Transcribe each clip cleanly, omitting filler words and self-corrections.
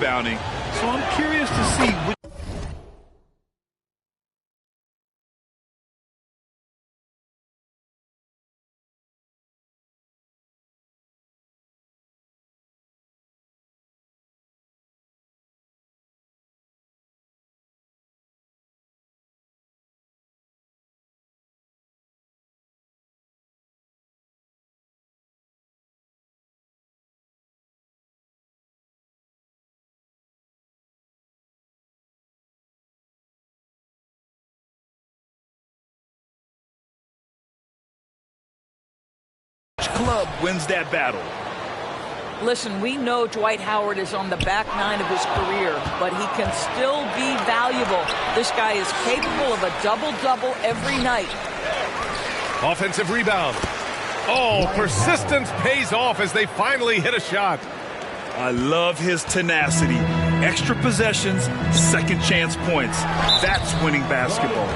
rebounding. So I'm curious to see which club wins that battle. Listen, we know Dwight Howard is on the back nine of his career, but he can still be valuable. This guy is capable of a double-double every night. Offensive rebound. Oh, persistence pays off as they finally hit a shot. I love his tenacity. Extra possessions, second chance points. That's winning basketball.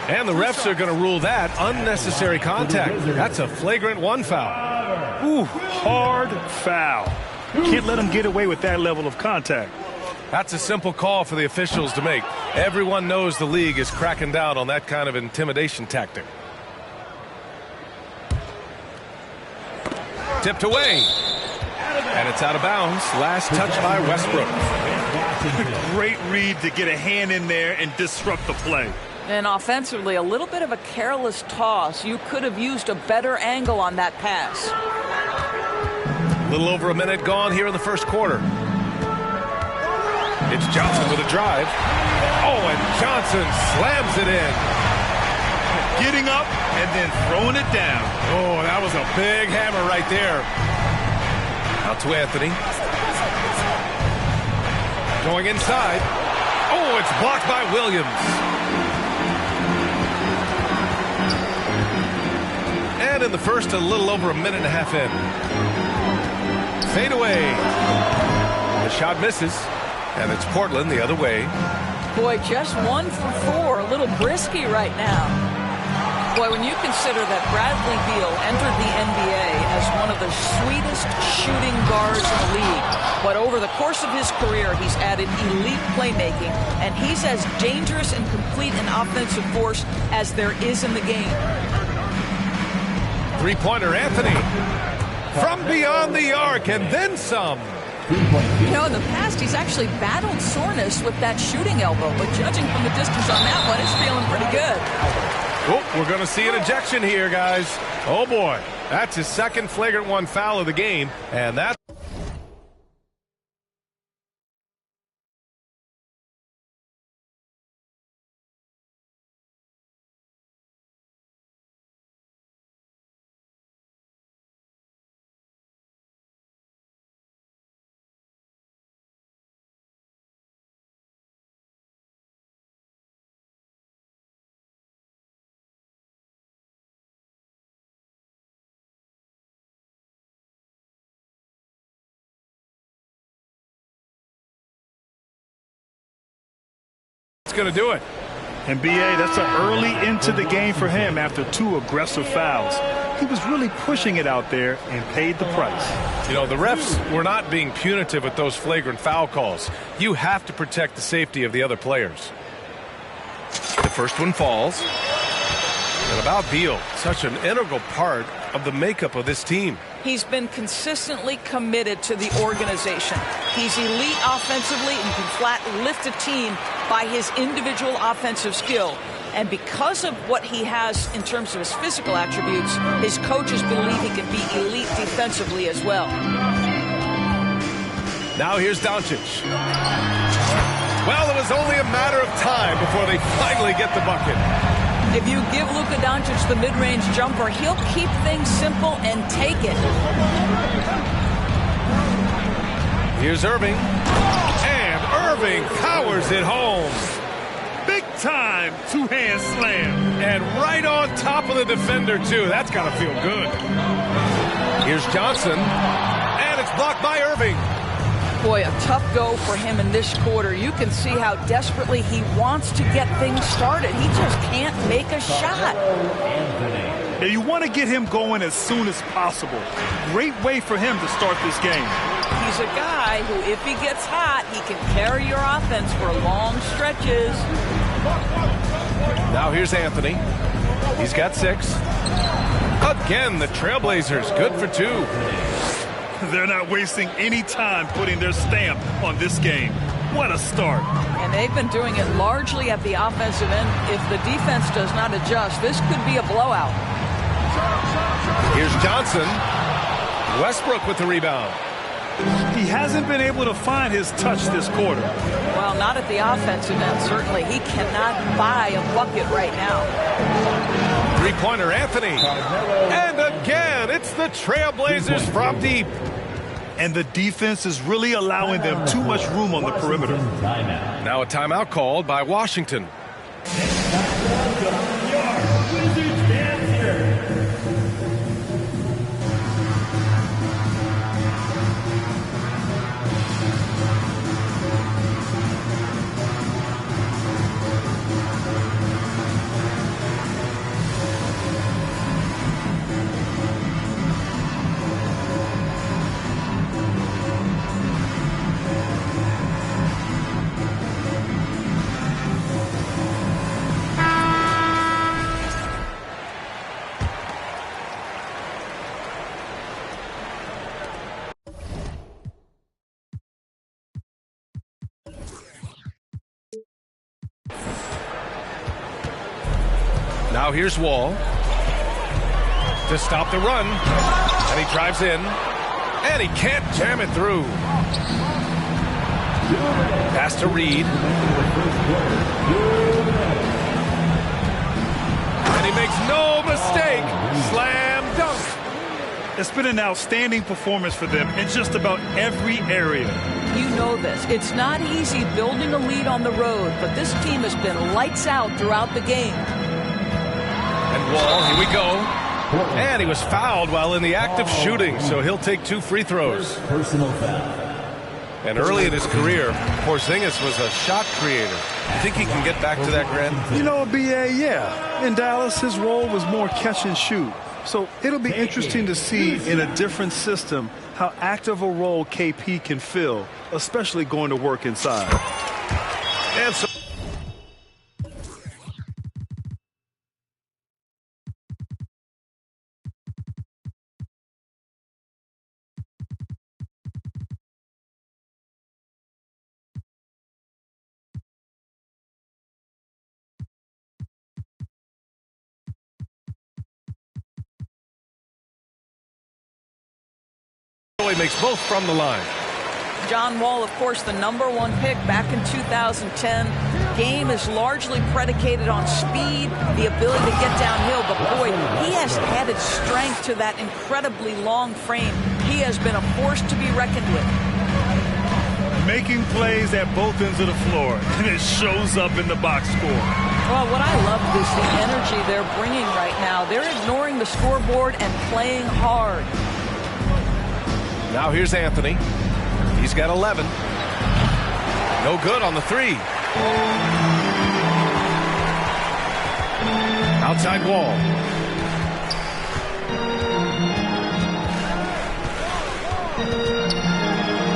And the refs are going to rule that unnecessary contact. That's a flagrant 1 foul. Ooh, hard foul. Can't let him get away with that level of contact. That's a simple call for the officials to make. Everyone knows the league is cracking down on that kind of intimidation tactic. Tipped away. And it's out of bounds. Last touch by Westbrook. Great read to get a hand in there and disrupt the play. And offensively, a little bit of a careless toss. You could have used a better angle on that pass. A little over a minute gone here in the first quarter. It's Johnson with a drive. Oh, and Johnson slams it in. Getting up and then throwing it down. Oh, that was a big hammer right there. Out to Anthony. Going inside. Oh, it's blocked by Williams. And in the first, a little over a minute and a half in. Fade away. The shot misses. And it's Portland the other way. Boy, just 1 for 4. A little brisky right now. Boy, when you consider that Bradley Beal entered the NBA as one of the sweetest shooting guards in the league, but over the course of his career, he's added elite playmaking, and he's as dangerous and complete an offensive force as there is in the game. Three-pointer, Anthony. From beyond the arc, and then some. You know, in the past, he's actually battled soreness with that shooting elbow, but judging from the distance on that one, he's feeling pretty good. Oh, we're going to see an ejection here, guys. Oh, boy. That's his second flagrant 1 foul of the game, and that's... going to do it. And BA, that's an early into the game for him after 2 aggressive fouls. He was really pushing it out there and paid the price. You know, the refs were not being punitive with those flagrant foul calls. You have to protect the safety of the other players. The first one falls. And about Beal, such an integral part of the makeup of this team. He's been consistently committed to the organization. He's elite offensively and can flat lift a team by his individual offensive skill. And because of what he has in terms of his physical attributes, his coaches believe he can be elite defensively as well. Now here's Doncic. Well, it was only a matter of time before they finally get the bucket. If you give Luka Doncic the mid-range jumper, he'll keep things simple and take it. Here's Irving. And Irving powers it home. Big time two-hand slam. And right on top of the defender, too. That's got to feel good. Here's Johnson. And it's blocked by Irving. Boy, a tough go for him in this quarter. You can see how desperately he wants to get things started. He just can't make a shot. Yeah, you want to get him going as soon as possible. Great way for him to start this game. He's a guy who, if he gets hot, he can carry your offense for long stretches. Now here's Anthony. He's got 6. Again, the Trailblazers good for 2. They're not wasting any time putting their stamp on this game. What a start. And they've been doing it largely at the offensive end. If the defense does not adjust, this could be a blowout. Here's Johnson. Westbrook with the rebound. He hasn't been able to find his touch this quarter. Well, not at the offensive end, certainly. He cannot buy a bucket right now. Three-pointer Anthony. And again, it's the Trailblazers from deep. And the defense is really allowing them too much room on the perimeter. Now a timeout called by Washington. Now here's Wall to stop the run, and he drives in, and he can't jam it through. Pass to Reed, and he makes no mistake. Slam dunk. It's been an outstanding performance for them in just about every area. You know this. It's not easy building a lead on the road, but this team has been lights out throughout the game. And Wall, here we go. And he was fouled while in the act of shooting, so he'll take 2 free throws. Personal foul. And early in his career, Porzingis was a shot creator. You think he can get back to that, Grant? You know, BA, yeah. In Dallas, his role was more catch and shoot. So it'll be interesting to see in a different system how active a role KP can fill, especially going to work inside. And so makes both from the line. John Wall, of course, the #1 pick back in 2010. Game is largely predicated on speed, the ability to get downhill, but boy, he has added strength to that incredibly long frame. He has been a force to be reckoned with. Making plays at both ends of the floor, and it shows up in the box score. Well, what I love is the energy they're bringing right now. They're ignoring the scoreboard and playing hard. Now here's Anthony. He's got 11. No good on the 3. Outside Wall.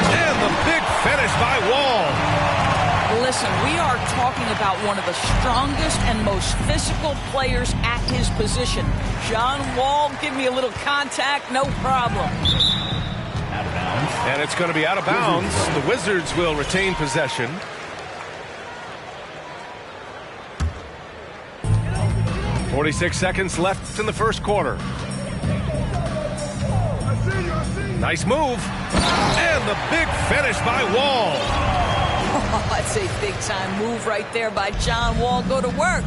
And the big finish by Wall. Listen, we are talking about one of the strongest and most physical players at his position. John Wall, give me a little contact, no problem. Out of bounds. And it's going to be out of bounds. The Wizards will retain possession. .46 seconds left in the first quarter. Nice move. And the big finish by Wall. Oh, that's a big-time move right there by John Wall. Go to work.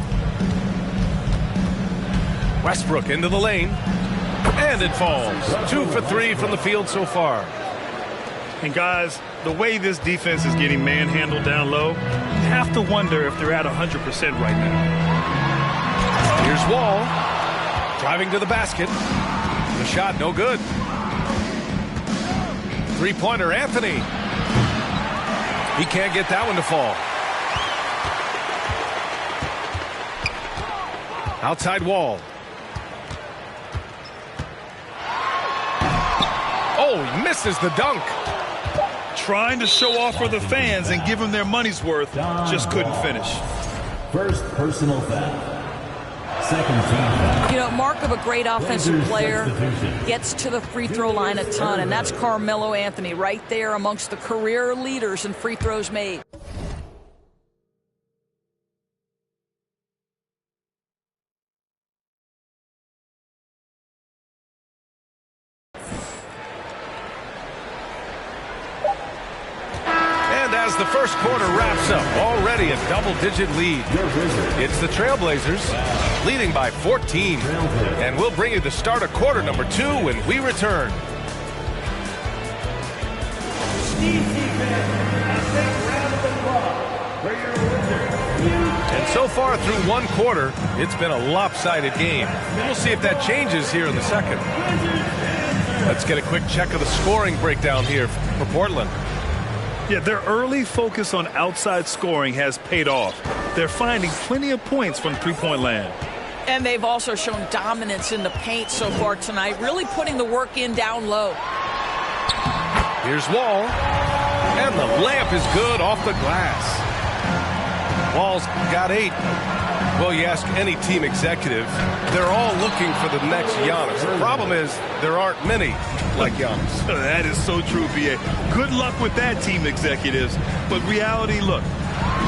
Westbrook into the lane. And it falls. 2 for 3 from the field so far. And guys, the way this defense is getting manhandled down low, you have to wonder if they're at 100% right now. Here's Wall. Driving to the basket. The shot no good. Three-pointer Anthony. He can't get that one to fall. Outside Wall. Oh, he misses the dunk. trying to show off for the fans and give them their money's worth, just couldn't finish. First personal foul. Second team foul. You know, mark of a great offensive Blazers player, substitution. gets to the free throw line a ton, and that's Carmelo Anthony right there amongst the career leaders in free throws made. As the first quarter wraps up, already a double-digit lead. It's the Trailblazers leading by 14. And we'll bring you the start of quarter number 2 when we return. And so far through one quarter, it's been a lopsided game. We'll see if that changes here in the second. Let's get a quick check of the scoring breakdown here for Portland. Yeah, their early focus on outside scoring has paid off. They're finding plenty of points from three-point land. And they've also shown dominance in the paint so far tonight, really putting the work in down low. Here's Wall, and the layup is good off the glass. Wall's got 8. Well, you ask any team executive, they're all looking for the next Giannis. The problem is there aren't many like Giannis. That is so true, B.A. Good luck with that, team executives. But reality, look,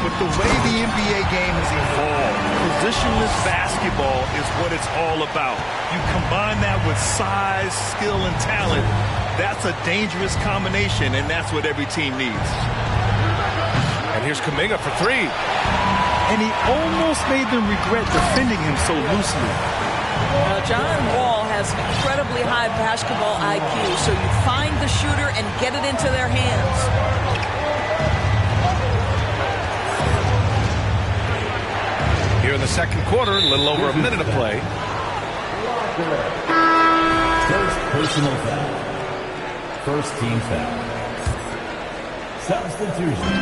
with the way the NBA game has evolved, positionless basketball is what it's all about. You combine that with size, skill, and talent, that's a dangerous combination, and that's what every team needs. And here's Kuminga for 3. And he almost made them regret defending him so loosely. John Wall has an incredibly high basketball IQ, so you find the shooter and get it into their hands. Here in the second quarter, a little over a minute of play. First personal foul. First team foul. Substitution.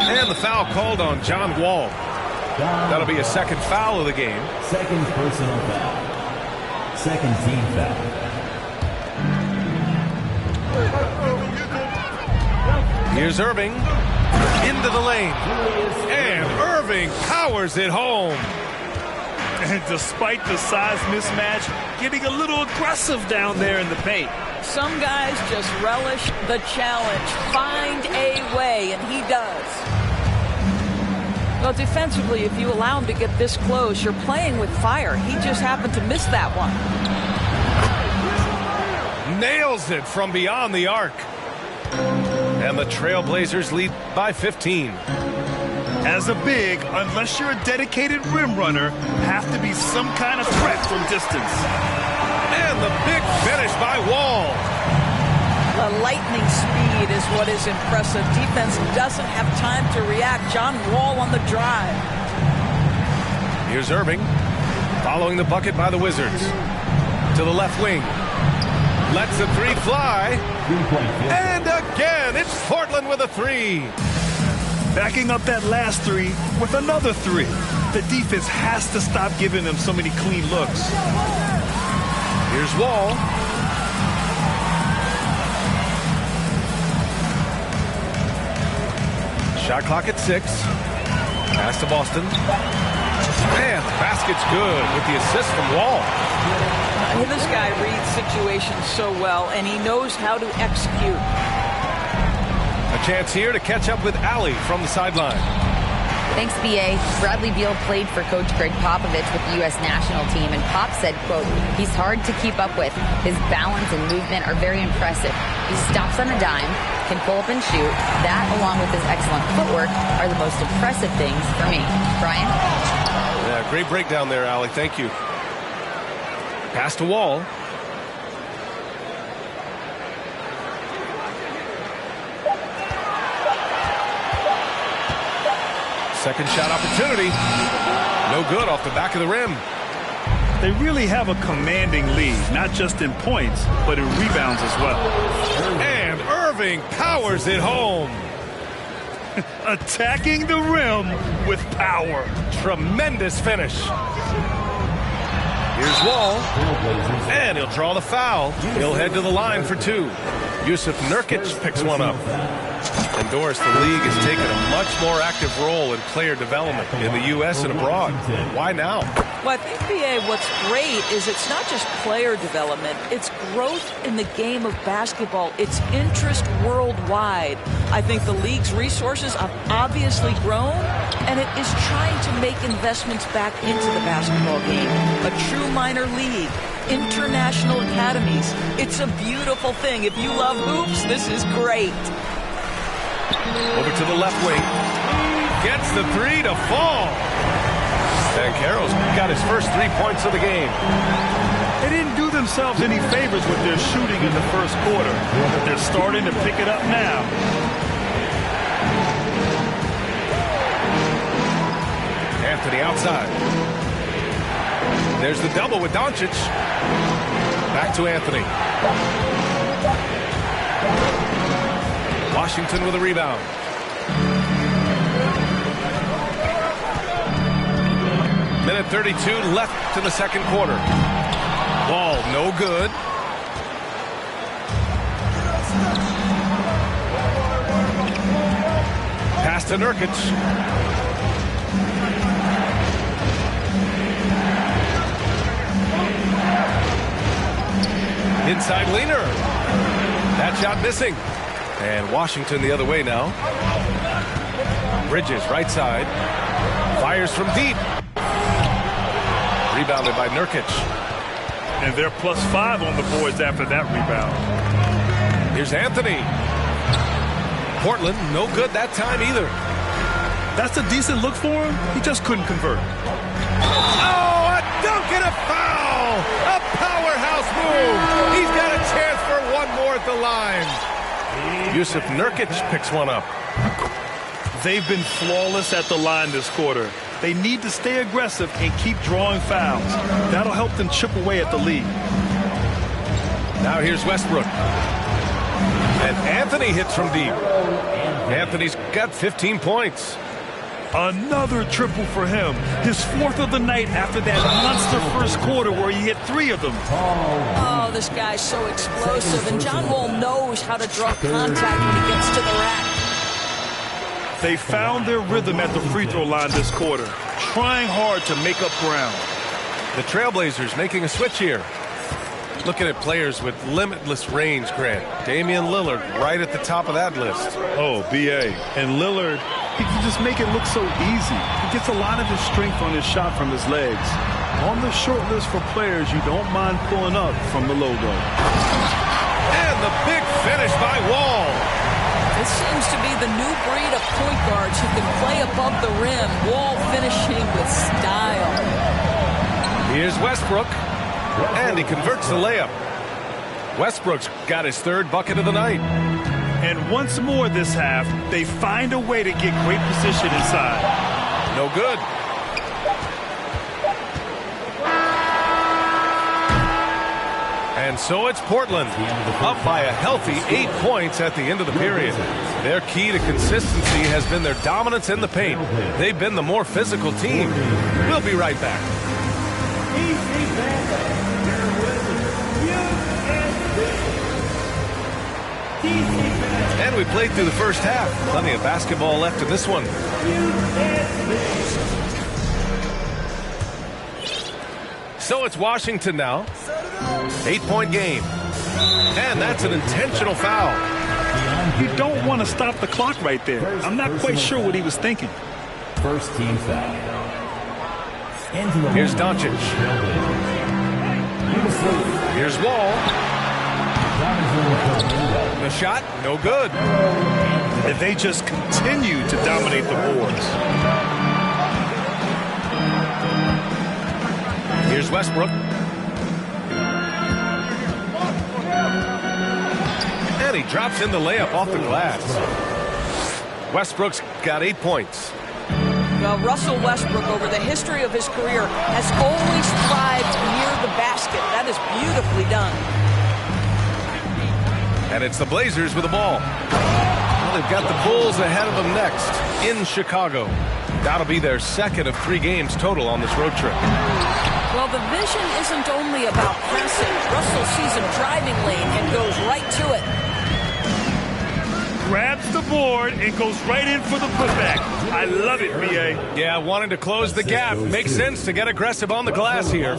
And the foul called on John Wall. That'll be a second foul of the game. Second personal foul. Second team foul. Here's Irving. Into the lane. And Irving powers it home. And despite the size mismatch, getting a little aggressive down there in the paint. Some guys just relish the challenge. Find a way, and he does. Well, defensively, if you allow him to get this close, you're playing with fire. He just happened to miss that one. Nails it from beyond the arc. And the Trailblazers lead by 15. As a big, unless you're a dedicated rim runner, have to be some kind of threat from distance. And the big finish by Wall. The lightning speed is what is impressive. Defense doesn't have time to react. John Wall on the drive. Here's Irving, following the bucket by the Wizards. To the left wing. Lets the 3 fly. And again, it's Portland with a 3. Backing up that last 3 with another 3. The defense has to stop giving them so many clean looks. Here's Wall. Shot clock at 6. Pass to Boston. And the basket's good with the assist from Wall. This guy reads situations so well, and he knows how to execute. A chance here to catch up with Allie from the sideline. Thanks, B.A. Bradley Beal played for Coach Greg Popovich with the U.S. national team, and Pop said, quote, he's hard to keep up with. His balance and movement are very impressive. He stops on a dime, can pull up and shoot. That, along with his excellent footwork, are the most impressive things for me. Brian? Yeah, great breakdown there, Allie. Thank you. Pass to Wall. Second shot opportunity. No good off the back of the rim. They really have a commanding lead, not just in points, but in rebounds as well. And Irving powers it home. Attacking the rim with power. Tremendous finish. Here's Wall, and he'll draw the foul. He'll head to the line for 2. Yusuf Nurkic picks one up. And Doris, the league has taken a much more active role in player development in the U.S. and abroad. Why now? Well, I think, B.A., what's great is it's not just player development. It's growth in the game of basketball. It's interest worldwide. I think the league's resources have obviously grown, and it is trying to make investments back into the basketball game. A true minor league, international academies. It's a beautiful thing. If you love hoops, this is great. Over to the left wing. Gets the 3 to fall. And Carroll's got his first 3 points of the game. They didn't do themselves any favors with their shooting in the first quarter, but they're starting to pick it up now. Anthony outside. There's the double with Doncic. Back to Anthony. Washington with a rebound. Minute 32 left in the second quarter. Ball no good. Pass to Nurkic. Inside leaner. That shot missing. And Washington the other way now. Bridges right side. Fires from deep. Rebounded by Nurkic. And they're +5 on the boards after that rebound. Here's Anthony. Portland no good that time either. That's a decent look for him. He just couldn't convert. Oh, a dunk and a foul! A powerhouse move! He's got a chance for one more at the line. Yusuf Nurkic picks one up. They've been flawless at the line this quarter. They need to stay aggressive and keep drawing fouls. That'll help them chip away at the lead. Now here's Westbrook. And Anthony hits from deep. Anthony's got 15 points. Another triple for him. His 4th of the night after that monster first quarter where he hit 3 of them. Oh, this guy's so explosive, and John Wall knows how to draw contact when he gets to the rack. They found their rhythm at the free throw line this quarter, trying hard to make up ground. The Trailblazers making a switch here. Looking at players with limitless range, Grant. Damian Lillard right at the top of that list. Oh, B.A. And Lillard, he can just make it look so easy. He gets a lot of his strength on his shot from his legs. On the short list for players you don't mind pulling up from the logo. And the big finish by Wall. This seems to be the new breed of point guards who can play above the rim. Wall finishing with style. Here's Westbrook. And he converts the layup. Westbrook's got his 3rd bucket of the night. And once more this half, they find a way to get great position inside. No good. And so it's Portland, up by a healthy 8 points at the end of the period. Their key to consistency has been their dominance in the paint. They've been the more physical team. We'll be right back. And we played through the first half. Plenty of basketball left in this one. So it's Washington now. 8-point game. And that's an intentional foul. You don't want to stop the clock right there. I'm not quite sure what he was thinking. First team foul. Here's Doncic. Here's Wall. The shot, no good. And they just continue to dominate the boards. Here's Westbrook. And he drops in the layup off the glass. Westbrook's got 8 points. Well, Russell Westbrook, over the history of his career, has always thrived near the basket. That is beautifully done. And it's the Blazers with the ball. Well, they've got the Bulls ahead of them next in Chicago. That'll be their 2nd of 3 games total on this road trip. Well, the vision isn't only about passing. Russell sees a driving lane and goes right to it. Grabs the board and goes right in for the putback. I love it, B.A. Yeah, wanting to close the gap. Makes sense to get aggressive on the glass here.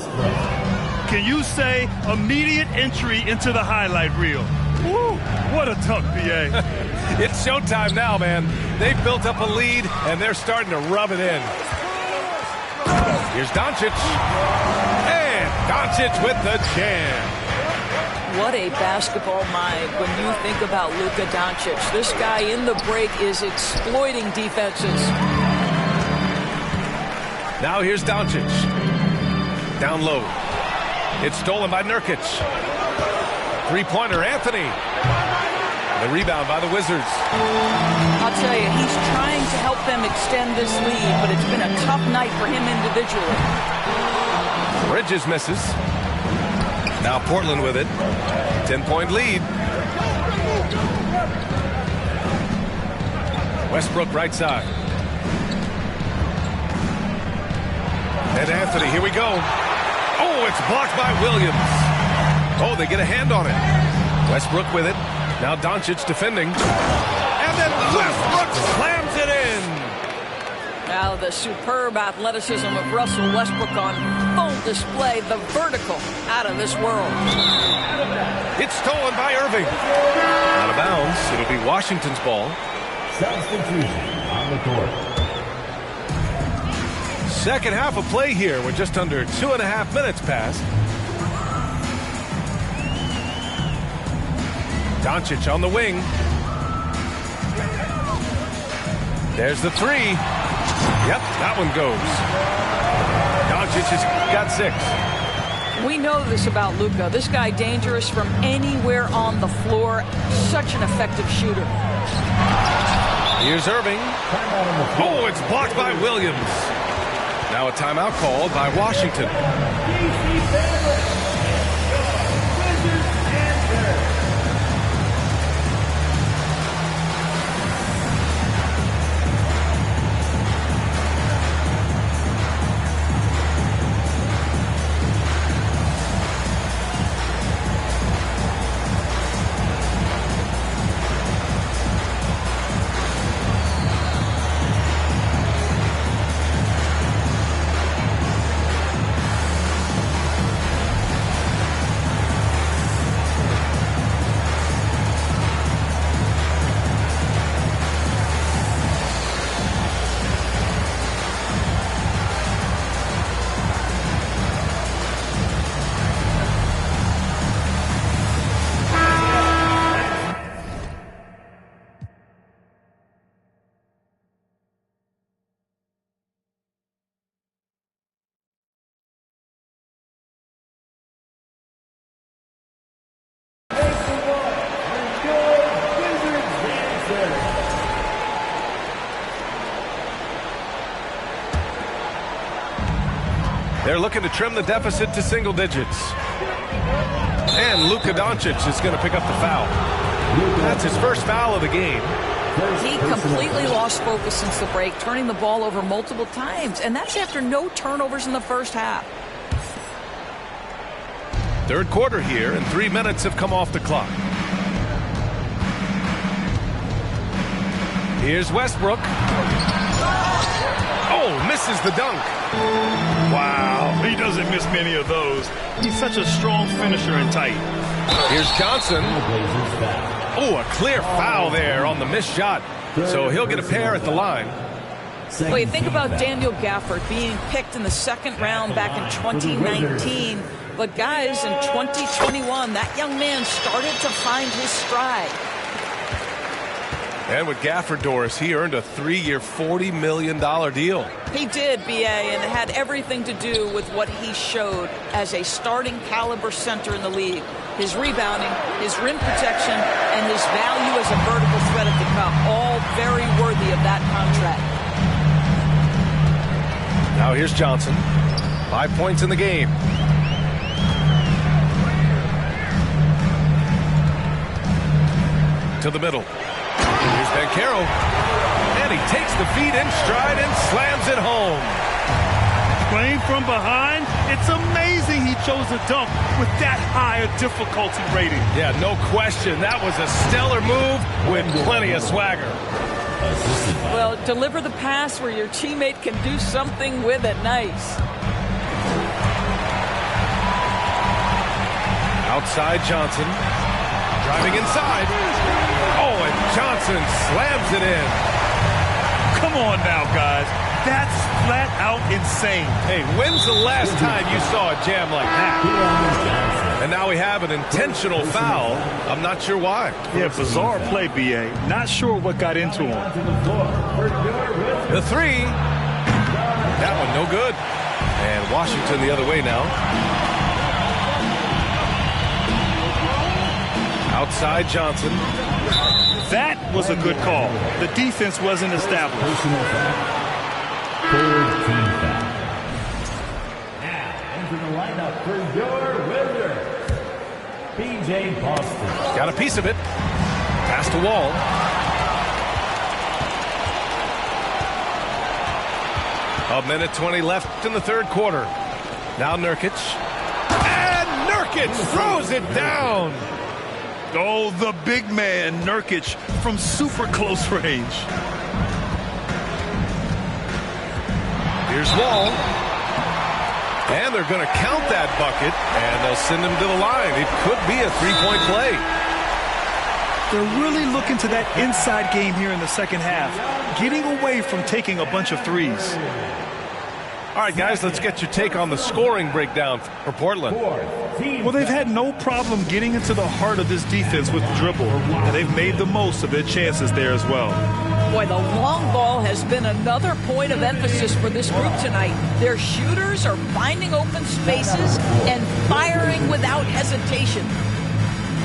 Can you say immediate entry into the highlight reel? Woo, what a tuck, B.A. It's showtime now, man. They've built up a lead, and they're starting to rub it in. Here's Doncic. And Doncic with the jam. What a basketball mind when you think about Luka Doncic. This guy in the break is exploiting defenses. Now here's Doncic. Down low. It's stolen by Nurkic. Three-pointer, Anthony. The rebound by the Wizards. I'll tell you, he's trying to help them extend this lead, but it's been a tough night for him individually. Bridges misses. Now Portland with it. 10-point lead. Westbrook right side. And Anthony, here we go. Oh, it's blocked by Williams. Oh, they get a hand on it. Westbrook with it. Now Doncic defending. And then Westbrook slams it in. Now the superb athleticism of Russell Westbrook on full display. The vertical out of this world. It's stolen by Irving. Out of bounds. It'll be Washington's ball. Substitution on the court. Second half of play here. We're just under 2.5 minutes past. Doncic on the wing. There's the three. Yep, that one goes. Doncic has got 6. We know this about Luka. This guy dangerous from anywhere on the floor. Such an effective shooter. Here's Irving. Oh, it's blocked by Williams. Now a timeout called by Washington. They're looking to trim the deficit to single digits. And Luka Doncic is going to pick up the foul. That's his first foul of the game. He completely lost focus since the break, turning the ball over multiple times. And that's after no turnovers in the first half. Third quarter here, and 3 minutes have come off the clock. Here's Westbrook. Oh, misses the dunk. Wow, he doesn't miss many of those. He's such a strong finisher and tight. Here's Johnson. Oh, a clear foul there on the missed shot. So he'll get a pair at the line. Well, you think about Daniel Gafford being picked in the second round back in 2019. But guys, in 2021, that young man started to find his stride. And with Gafford, Doris, he earned a 3-year, $40 million deal. He did, B.A., and it had everything to do with what he showed as a starting caliber center in the league. His rebounding, his rim protection, and his value as a vertical threat at the cup, all very worthy of that contract. Now here's Johnson. 5 points in the game. To the middle. Here's Banchero. And he takes the feed in stride and slams it home. Playing from behind, it's amazing he chose a dunk with that higher difficulty rating. Yeah, no question. That was a stellar move with plenty of swagger. Well, deliver the pass where your teammate can do something with it. Nice. Outside Johnson. Driving inside. Oh, and Johnson slams it in. Come on now, guys. That's flat out insane. Hey, when's the last time you saw a jam like that? And now we have an intentional foul. I'm not sure why. Yeah, bizarre play, B.A. Not sure what got into him. The three. That one no good. And Washington the other way now. Outside Johnson. That was a good call. The defense wasn't established. Third team foul. Now, into the lineup for your Wizards, B.J. Boston. Got a piece of it. Past the wall. A minute 20 left in the third quarter. Now Nurkic. And Nurkic throws it down. Oh, the big man, Nurkic, from super close range. Here's Wall. And they're going to count that bucket, and they'll send him to the line. It could be a three-point play. They're really looking to that inside game here in the second half, getting away from taking a bunch of threes. All right, guys, let's get your take on the scoring breakdown for Portland. Well, they've had no problem getting into the heart of this defense with the dribble, and they've made the most of their chances there as well. Boy, the long ball has been another point of emphasis for this group tonight. Their shooters are finding open spaces and firing without hesitation. All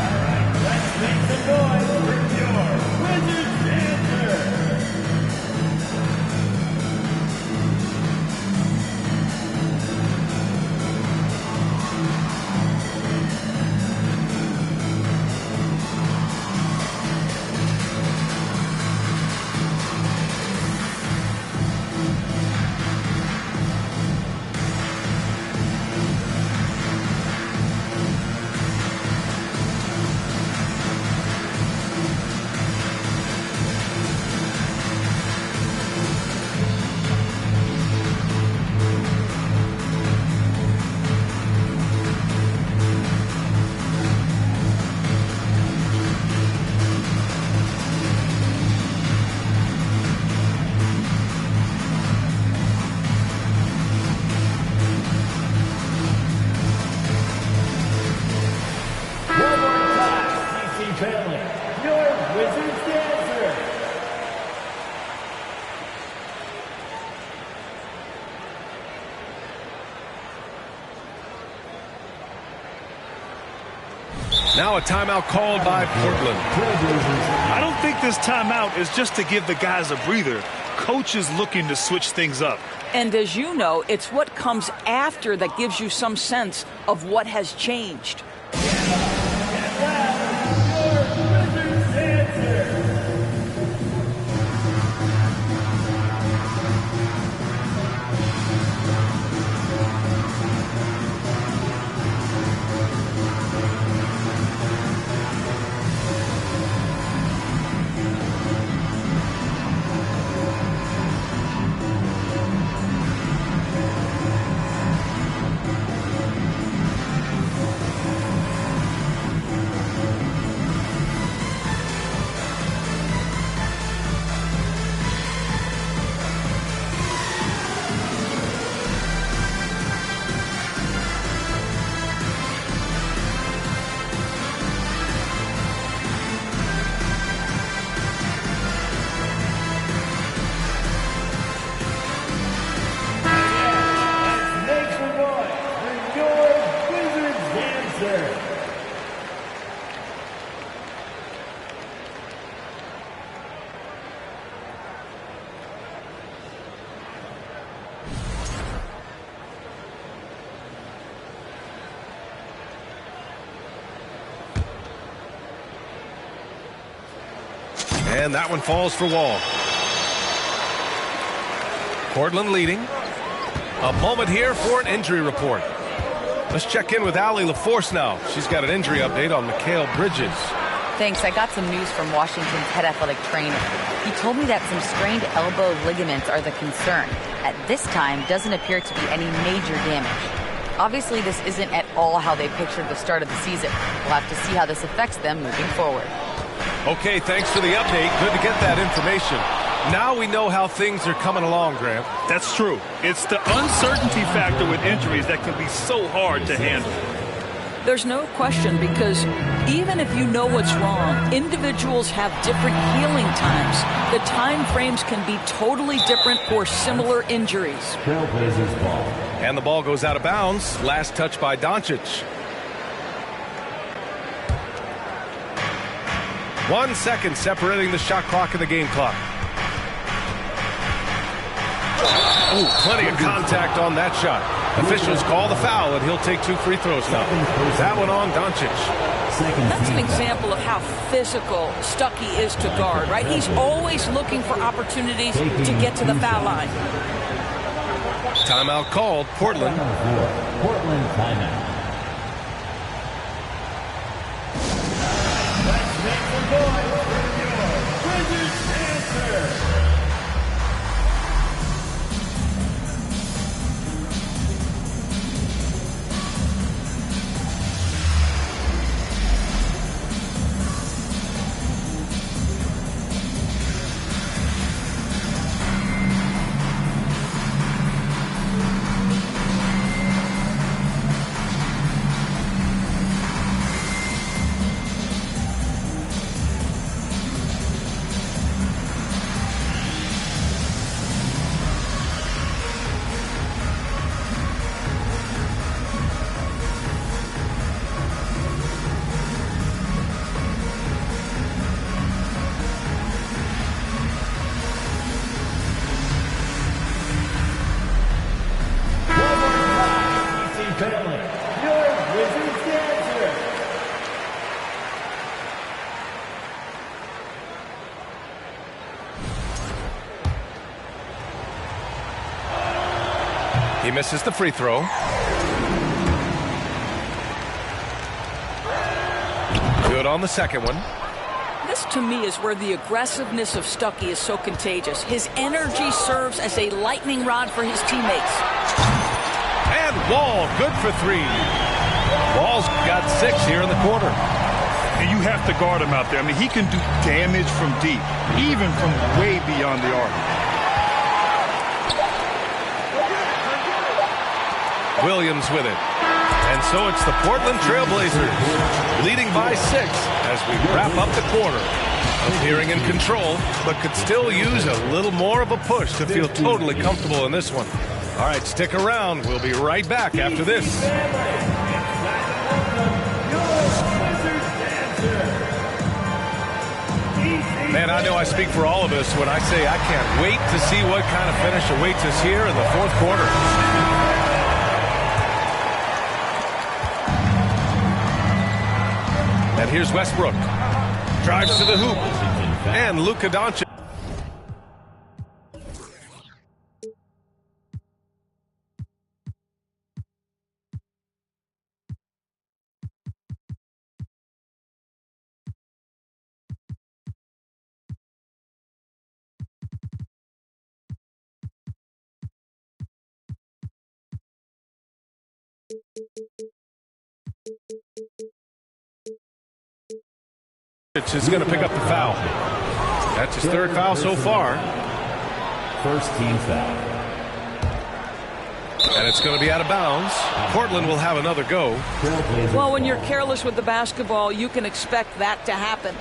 right, let's make some noise for your Wizards answer. Now a timeout called by Portland. I don't think this timeout is just to give the guys a breather. Coach is looking to switch things up. And as you know, it's what comes after that gives you some sense of what has changed. And that one falls for Wall. Portland leading. A moment here for an injury report. Let's check in with Allie LaForce now. She's got an injury update on Mikal Bridges. Thanks. I got some news from Washington's head athletic trainer. He told me that some strained elbow ligaments are the concern. At this time, doesn't appear to be any major damage. Obviously, this isn't at all how they pictured the start of the season. We'll have to see how this affects them moving forward. Okay, thanks for the update. Good to get that information. Now we know how things are coming along, Grant. That's true. It's the uncertainty factor with injuries that can be so hard to handle. There's no question, because even if you know what's wrong, individuals have different healing times. The time frames can be totally different for similar injuries. Trailblazers ball. And the ball goes out of bounds. Last touch by Doncic. 1 second separating the shot clock and the game clock. Ooh, plenty of contact on that shot. Officials call the foul, and he'll take 2 free throws now. That one on Doncic. That's an example of how physical Stuckey is to guard, right? He's always looking for opportunities to get to the foul line. Timeout called. Portland. Portland timeout. Let's make some noise for your Wizards answer. He misses the free throw. Good on the second one. This, to me, is where the aggressiveness of Stuckey is so contagious. His energy serves as a lightning rod for his teammates. And Wall, good for 3. Wall's got 6 here in the quarter. And you have to guard him out there. I mean, he can do damage from deep, even from way beyond the arc. Williams with it. And so it's the Portland Trailblazers leading by 6 as we wrap up the quarter. Appearing in control, but could still use a little more of a push to feel totally comfortable in this one. All right, stick around. We'll be right back after this. Man, I know I speak for all of us when I say I can't wait to see what kind of finish awaits us here in the 4th quarter. And here's Westbrook. Drives to the hoop. And Luka Doncic. Is going to pick up the foul. That's his 3rd foul so far. First team foul. And it's going to be out of bounds. Portland will have another go. Well, when you're careless with the basketball, you can expect that to happen.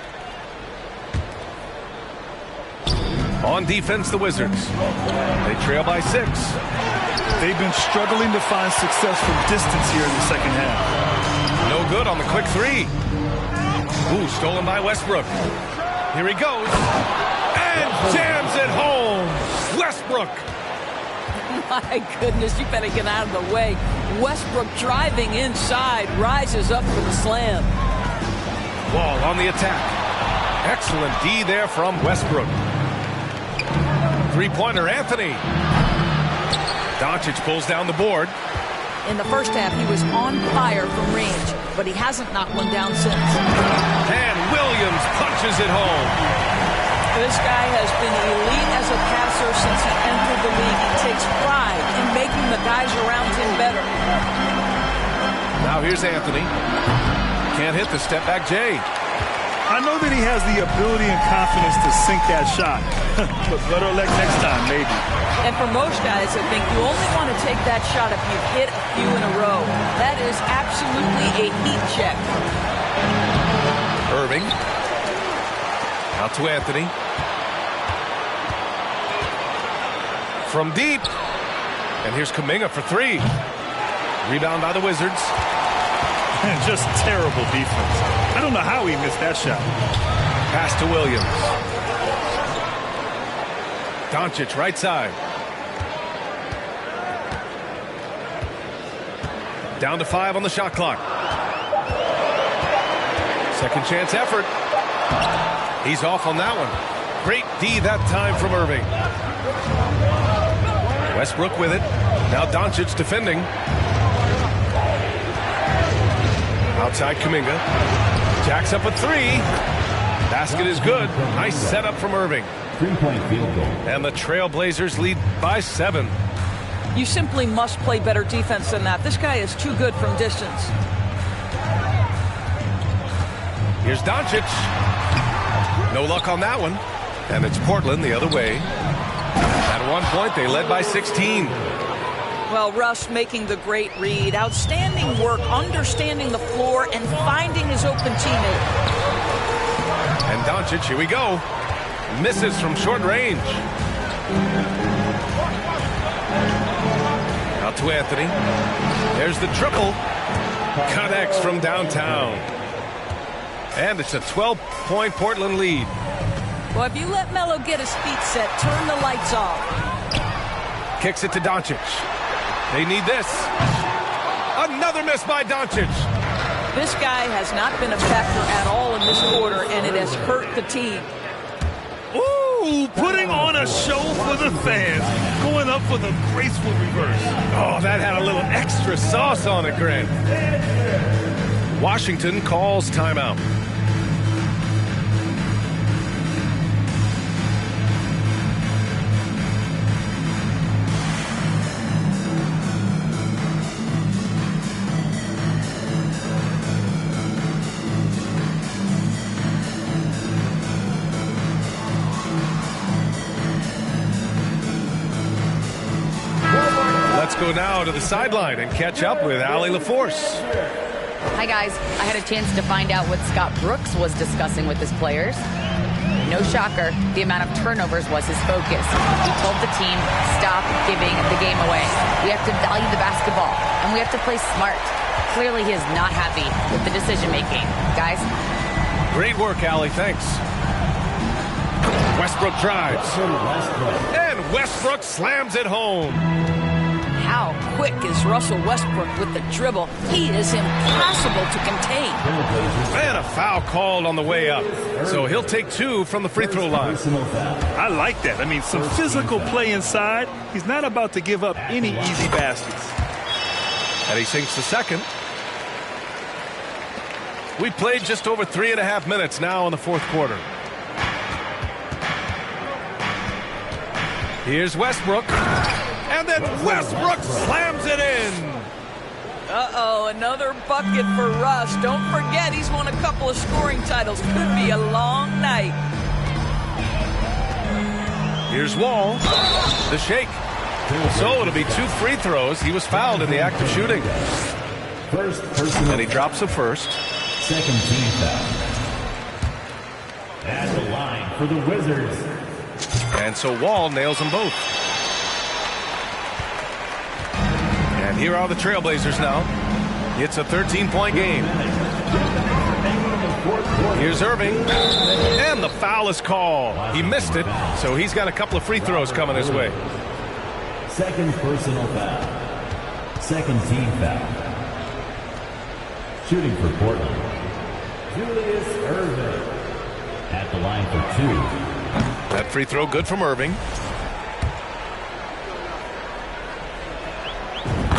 On defense, the Wizards. They trail by 6. They've been struggling to find success from distance here in the second half. No good on the quick 3. Ooh, stolen by Westbrook. Here he goes. And jams it home. Westbrook. My goodness, you better get out of the way. Westbrook driving inside, rises up for the slam. Wall on the attack. Excellent D there from Westbrook. 3-pointer, Anthony. Doncic pulls down the board. In the first half, he was on fire from range, but he hasn't knocked one down since. And Williams punches it home. This guy has been elite as a passer since he entered the league. He takes pride in making the guys around him better. Now here's Anthony. Can't hit the step-back J. I know that he has the ability and confidence to sink that shot, but better luck next time, maybe. And for most guys, I think you only want to take that shot if you've hit a few in a row. That is absolutely a heat check. Irving. Out to Anthony. From deep. And here's Kuminga for three. Rebound by the Wizards. And just terrible defense. I don't know how he missed that shot. Pass to Williams. Doncic right side. Down to 5 on the shot clock. Second chance effort. He's off on that one. Great D that time from Irving. Westbrook with it. Now Doncic defending. Outside Kuminga. Jacks up a three. Basket is good. Nice setup from Irving. 3-point field goal. And the Trail Blazers lead by 7. You simply must play better defense than that. This guy is too good from distance. Here's Doncic. No luck on that one. And it's Portland the other way. At one point, they led by 16. Well, Russ making the great read. Outstanding work, understanding the floor, and finding his open teammate. And Doncic, here we go. Misses from short range. Out to Anthony. There's the triple. Connects from downtown. And it's a 12-point Portland lead. Well, if you let Melo get his feet set, turn the lights off. Kicks it to Doncic. They need this. Another miss by Doncic. This guy has not been a factor at all in this quarter, and it has hurt the team. Ooh, putting on a show for the fans. Going up for the graceful reverse. Oh, that had a little extra sauce on it, Grant. Washington calls timeout. Let's go now to the sideline and catch up with Allie LaForce. Hi, guys. I had a chance to find out what Scott Brooks was discussing with his players. No shocker, the amount of turnovers was his focus. He told the team, stop giving the game away. We have to value the basketball, and we have to play smart. Clearly, he is not happy with the decision-making. Guys? Great work, Allie. Thanks. Westbrook drives. And Westbrook slams it home. How quick is Russell Westbrook with the dribble? He is impossible to contain. And a foul called on the way up. So he'll take 2 from the free throw line. I like that. I mean, some physical play inside. He's not about to give up any easy baskets. And he sinks the second. We played just over 3.5 minutes now in the fourth quarter. Here's Westbrook. And then Westbrook slams it in. Uh-oh, another bucket for Russ. Don't forget, he's won a couple of scoring titles. Could be a long night. Here's Wall. The shake. So it'll be 2 free throws. He was fouled in the act of shooting. And he drops the first. Second team foul. At the line for the Wizards. And so Wall nails them both. And here are the Trailblazers now. It's a 13-point game. Here's Irving. And the foul is called. He missed it, so he's got a couple of free throws coming his way. Second personal foul. Second team foul. Shooting for Portland, Julius Irving. At the line for 2. That free throw good from Irving.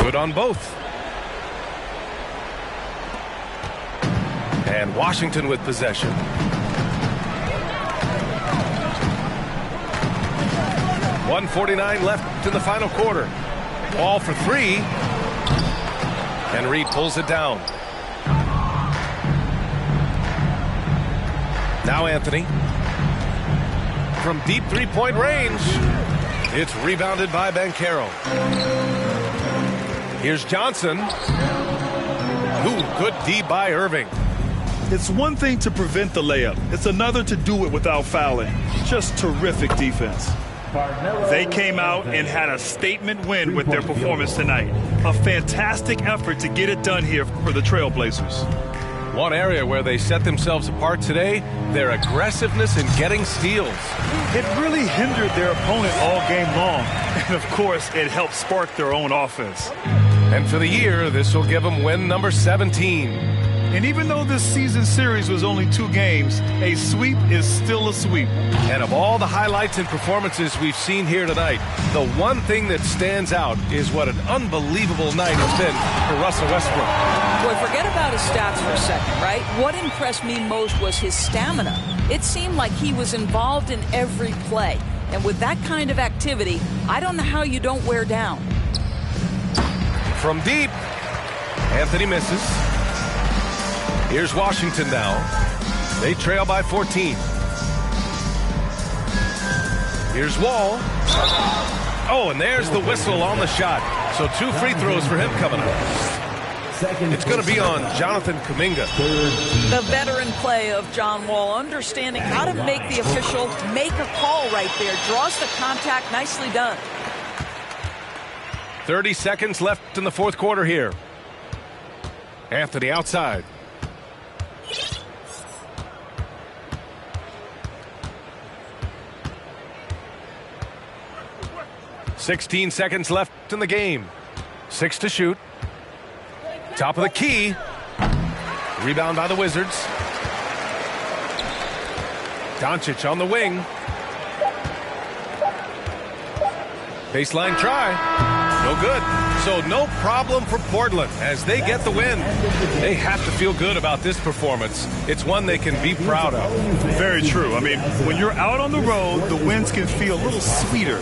Good on both. And Washington with possession. .149 left in the final quarter. Ball for three. And Reed pulls it down. Now Anthony. From deep three-point range. It's rebounded by Banchero. Here's Johnson. Ooh, good D by Irving. It's one thing to prevent the layup. It's another to do it without fouling. Just terrific defense. They came out and had a statement win with their performance tonight. A fantastic effort to get it done here for the Trail Blazers. One area where they set themselves apart today, their aggressiveness in getting steals. It really hindered their opponent all game long. And, of course, it helped spark their own offense. And for the year, this will give them win number 17. And even though this season series was only 2 games, a sweep is still a sweep. And of all the highlights and performances we've seen here tonight, the one thing that stands out is what an unbelievable night has been for Russell Westbrook. Boy, forget about his stats for a second, right? What impressed me most was his stamina. It seemed like he was involved in every play. And with that kind of activity, I don't know how you don't wear down. From deep, Anthony misses. Here's Washington now. They trail by 14. Here's Wall. Oh, and there's the whistle on the shot. So 2 free throws for him coming up. It's going to be on Jonathan Kuminga. The veteran play of John Wall, understanding how to make the official make a call right there. Draws the contact. Nicely done. 30 seconds left in the fourth quarter here. Anthony outside. .16 seconds left in the game. 6 to shoot. Top of the key. Rebound by the Wizards. Doncic on the wing. Baseline try. No good. So no problem for Portland as they get the win. They have to feel good about this performance. It's one they can be proud of. Very true. I mean, when you're out on the road, the wins can feel a little sweeter.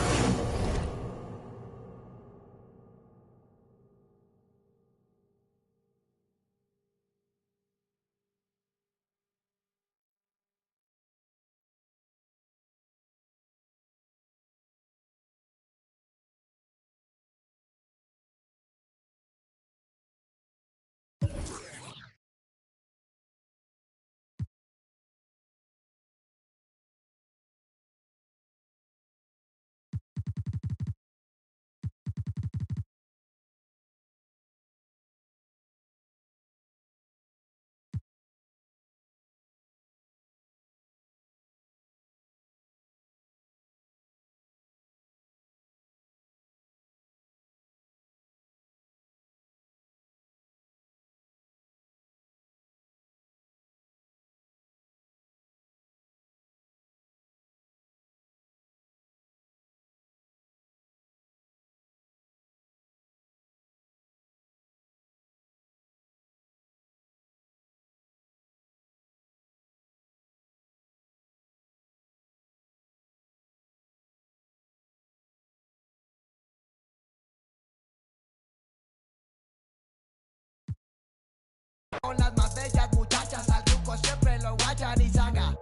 Con las más bellas muchachas al truco siempre lo guachan y saca.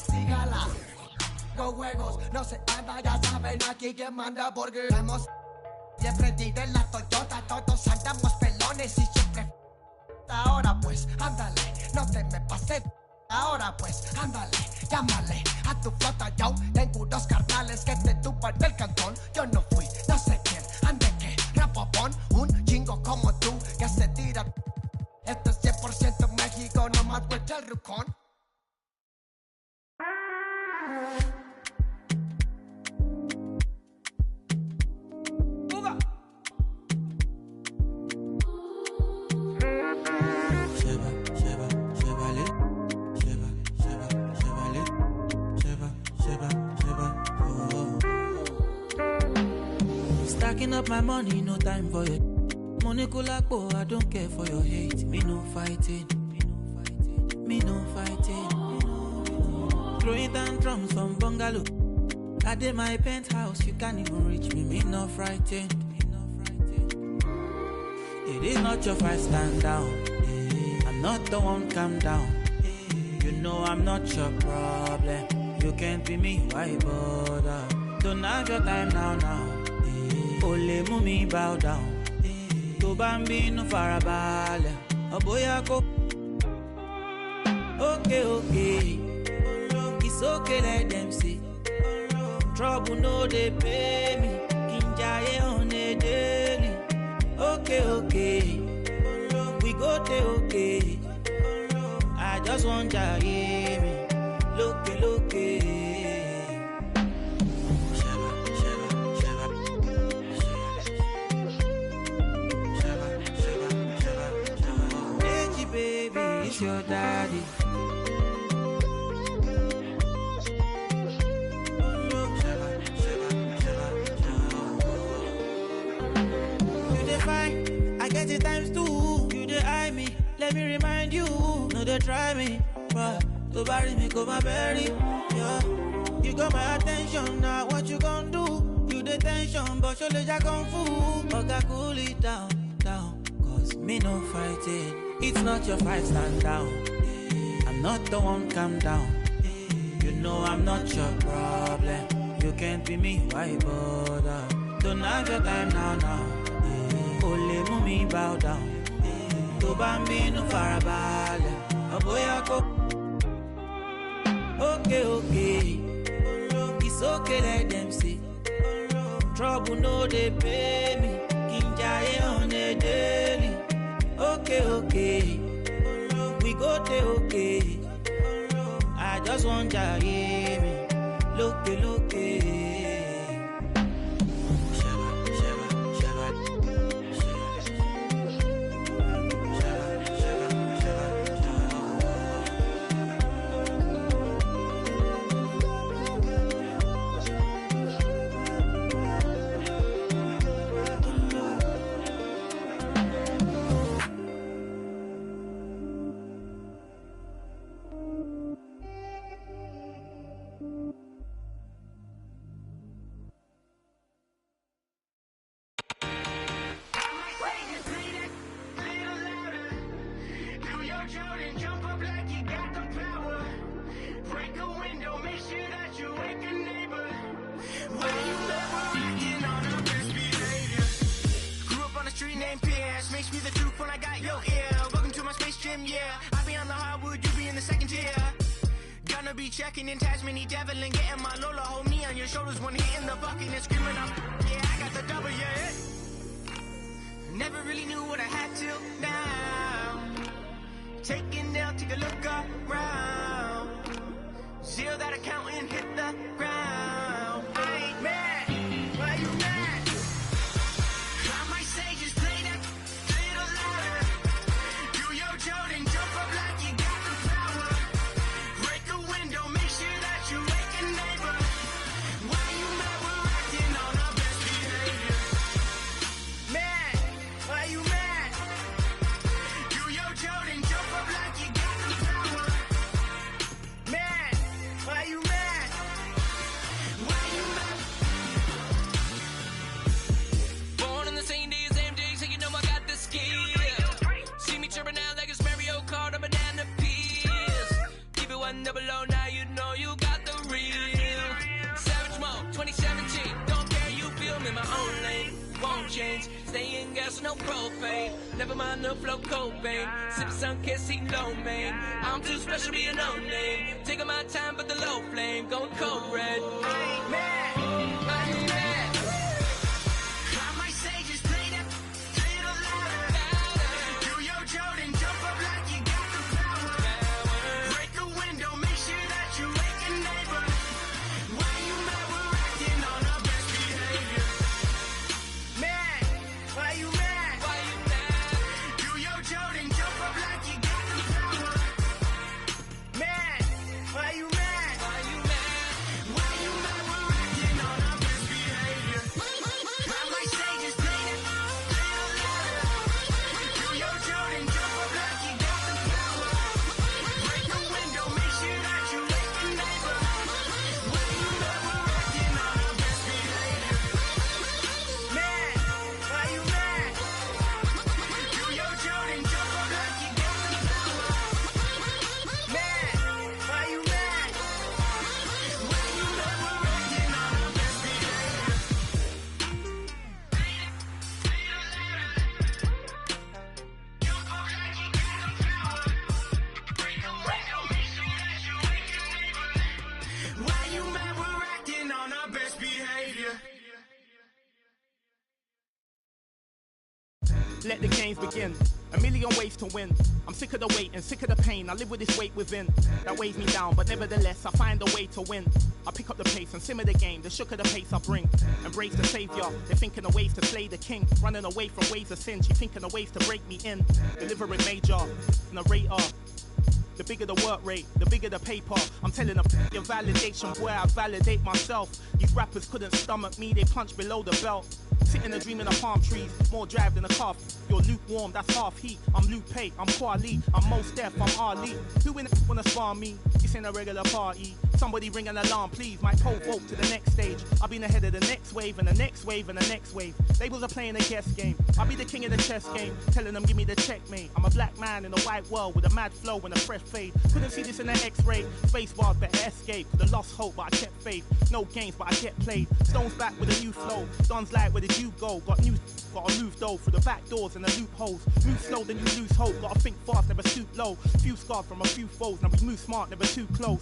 Sígala. Con juegos no se anda, ya saben aquí quién manda porque hemos siempre tiren la Toyota, todos andamos pelones y siempre. Ahora pues, ándale, no te me pases. Ahora pues, ándale, llámale a tu flota. Yo tengo unos carnales que te tupan del cantón. Yo no fui, no sé quién, ande que rapopón, un chingo como tú que se tira. Esto es 100% México, nomás huecha el rucón. Stacking up my money, no time for it. Monikulapo, I don't care for your hate. Me no fighting. Me no fighting. Throwing down drums from bungalow. I did my penthouse, you can't even reach me. Me no frightened. It is not your fight, stand down. I'm not the one, calm down. You know I'm not your problem. You can't be me, why bother? Don't have your time now. Ole mumi bow down. To bambino farabale. Oboyako. Okay. It's okay, let them see. Trouble no they pay me. Kinjaye on a daily. Okay. We go there, okay. I just want to hear me. Look. Hey, baby, it's your daddy. I get it times two. You dey eye me, let me remind you. No, they try me, but to bury me, go my berry. Yeah, you got my attention now. What you gonna do? You the tension, but your legs are kung fu. Okay, cool it down. Cause me no fighting. It's not your fight, stand down. I'm not the one, calm down. You know I'm not your problem. You can't be me, why bother? Don't have your time now. Ole mumi bow down. To bambino farabale. Oboyako. Okay. It's okay, let them see. Trouble no they pay me. Kinjaye on a daily. Okay. We go there, okay. I just want to hear me. Look. Makes me the truth when I got your ear. Welcome to my space gym, yeah. I be on the hardwood, you be in the second tier. Gonna be checking in Tasmany Devil and getting my Lola. Hold me on your shoulders when hitting the bucket and screaming up. Yeah, I got the double, yeah. Never really knew what I had till now. Taking down, take a look around. Zero that account and hit the ground. I ain't mad, why you mad? I might say just play that little louder. Do your Jordan, jump up like you got the power. Break a window, make sure that you wake a neighbor. Why you mad? We're acting on our best behavior. Mad, why you mad? Do your Jordan, jump up like you got the power. Mad, why you mad? Why you mad? Born on the same day as MJ, so you know I got the skill. See me chirping out like it's Mario Kart, I'm a banana peels. Keep it 100 now, you know you got the real. Savage Mode 2017, don't care, you feel me, my own lane. Won't change, stay in gas, no propane. Never mind the flow, Cobain. Sip sun, kiss, eat low, man. I'm too special, be a no name. Taking my time, but the low flame, going cold red. I ain't mad, why you mad? I might say just play that little louder. Do your Jordan, jump up like you got the power. Break a window, make sure that you wake a neighbor. Why you mad? We're acting on our best behavior. Mad, why you mad? Why you mad? Do your Jordan, jump up like you got the power. Mad, why you mad? Why you mad? Why you Let the games begin. A million ways to win. I'm sick of the wait and sick of the pain. I live with this weight within that weighs me down, but nevertheless I find a way to win. I pick up the pace and simmer the game. The shook of the pace I bring. Embrace the savior. They're thinking of ways to slay the king. Running away from ways of sin. She thinking of ways to break me in. Delivering major, narrator. The bigger the work rate, the bigger the paper. I'm telling them your validation, boy, I validate myself. These rappers couldn't stomach me, they punch below the belt. Sitting and dreaming of palm trees, more drive than a calf. You're lukewarm, that's half heat. I'm Luke, I'm Kwali, I'm Mos Def, I'm Ali. Who in the wanna spar me? This ain't a regular party. Somebody ring an alarm, please. My pole vote to the next stage. I'll be ahead of the next wave and the next wave and the next wave. Labels are playing a guess game. I'll be the king of the chess game, telling them give me the checkmate. I'm a black man in a white world with a mad flow and a fresh fade. Couldn't see this in the X-ray. Space bars better escape. Could've lost hope, but I kept faith. No games, but I get played. Stones back with a new flow. Don's like, where did you go? Gotta move though through the back doors and the loopholes. Move slow, then you lose hope. Gotta think fast, never stoop low. Few scars from a few foes. Now we move smart, never too close.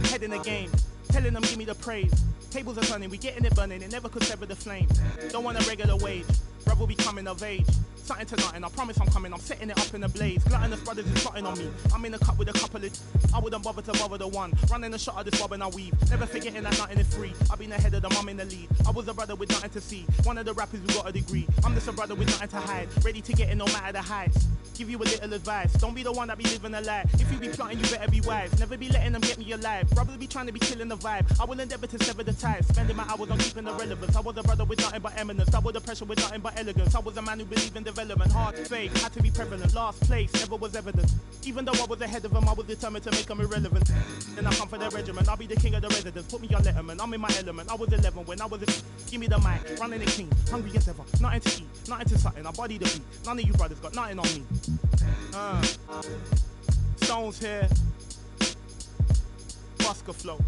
Head in the game, telling them give me the praise. Tables are turning, we getting it burning. It never could sever the flame. Don't want a regular wage. Brother be coming of age. Something to nothing, I promise I'm coming. I'm setting it up in a blaze. Gluttonous brothers is plotting on me. I'm in a cup with a couple of. I wouldn't bother to bother the one. Running a shot of this bob and I weave. Never forgetting that nothing is free. I've been ahead of them, I'm in the lead. I was a brother with nothing to see. One of the rappers who got a degree. I'm just a brother with nothing to hide. Ready to get in no matter the heights. Give you a little advice. Don't be the one that be living a lie. If you be plotting, you better be wise. Never be letting them get me alive. Brothers be trying to be killing the vibe. I will endeavor to sever the ties. Spending my hours on keeping the relevance. I was a brother with nothing but eminence. Double the pressure with nothing but elegance. I was a man who believed in development. Hard to fake, had to be prevalent. Last place, never was evident. Even though I was ahead of them, I was determined to make them irrelevant. Then I come for their regiment. I'll be the king of the residents. Put me on Letterman. I'm in my element. I was 11 when I was give me the mic. Running it clean. Hungry as ever. Nothing to eat. Nothing to something. I body the beat. None of you brothers got nothing on me. Stones here. Busker flow.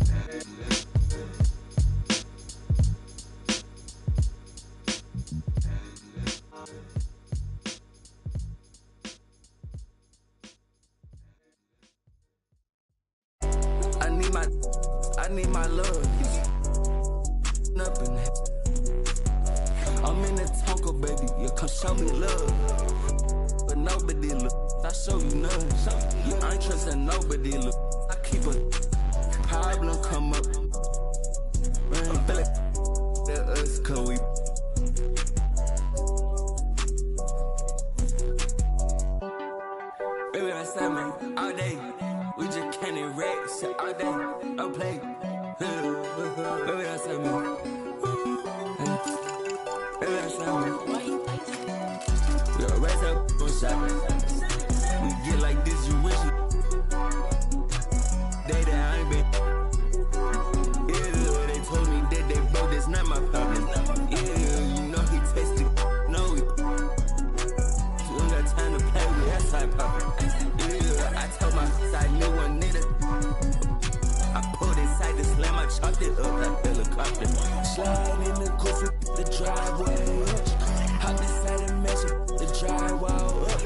I need my love. Up in it. I'm in the Tonka, baby. You come show me love. But nobody look. I show you none. You ain't trusting nobody look. I keep a problem come up. Man, Billy. That us, cause we. Baby, I said, man, all day. We just can't erase shit all day. Don't play. Baby, that's me. Baby, that's me. We gon' raise up on shot. We get like this, you wish it. Day that I ain't been. Yeah, they told me that they broke, that's not my problem. Yeah, you know he tasted. No, we. You don't got time to play with that side poppin'. Yeah, I told my side new one nigga. I pulled inside the slam, I chopped it up like helicopter. Slide in the coupe with the driveway. Hop inside and measure the drywall up.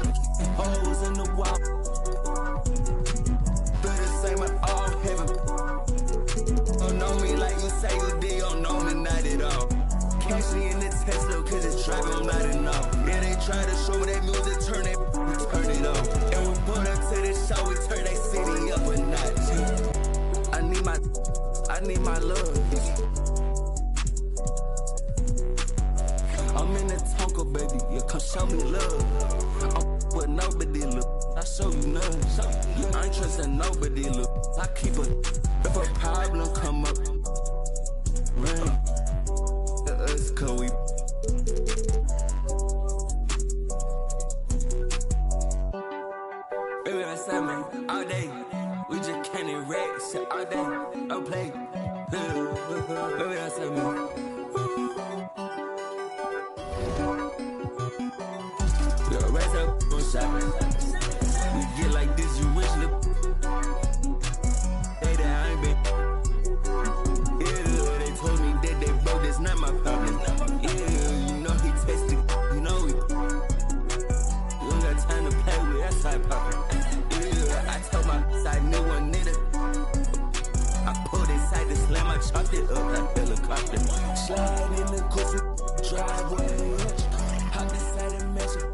Holes in the wall. Feel the same at all heaven. Don't know me like you say you did, don't know me not at all. Catch me in the Tesla cause it's driving, I'm not enough. Yeah, they try to show that music, turn it off. And we put up to the show, we turn that city up a notch. I need my love. I'm in the Tonka, baby. You come show me love. I'm with nobody look. I show you none. You ain't trusting nobody look. I keep a. If a problem come up, run. Us, cause we. Baby, I said, man, all day. We just can't erase shit all day. Don't play. Baby, that's me. We gon' raise up on shot. We get like this, you wish it. Day that I ain't been. Yeah, they told me that they broke, that's not my problem. Yeah, you know he tasted. You know we. You don't got time to play with that side poppin'. Yeah, I told my side new one nigga. I pulled inside the slam, I chopped it up like helicopter. Slide in the coupe, driveway. Hop inside and measure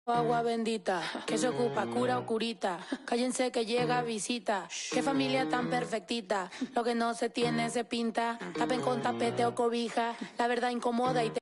Agua bendita, que se ocupa, cura o curita. Cállense que llega visita. Qué familia tan perfectita. Lo que no se tiene se pinta. Tapen con tapete o cobija. La verdad incomoda y te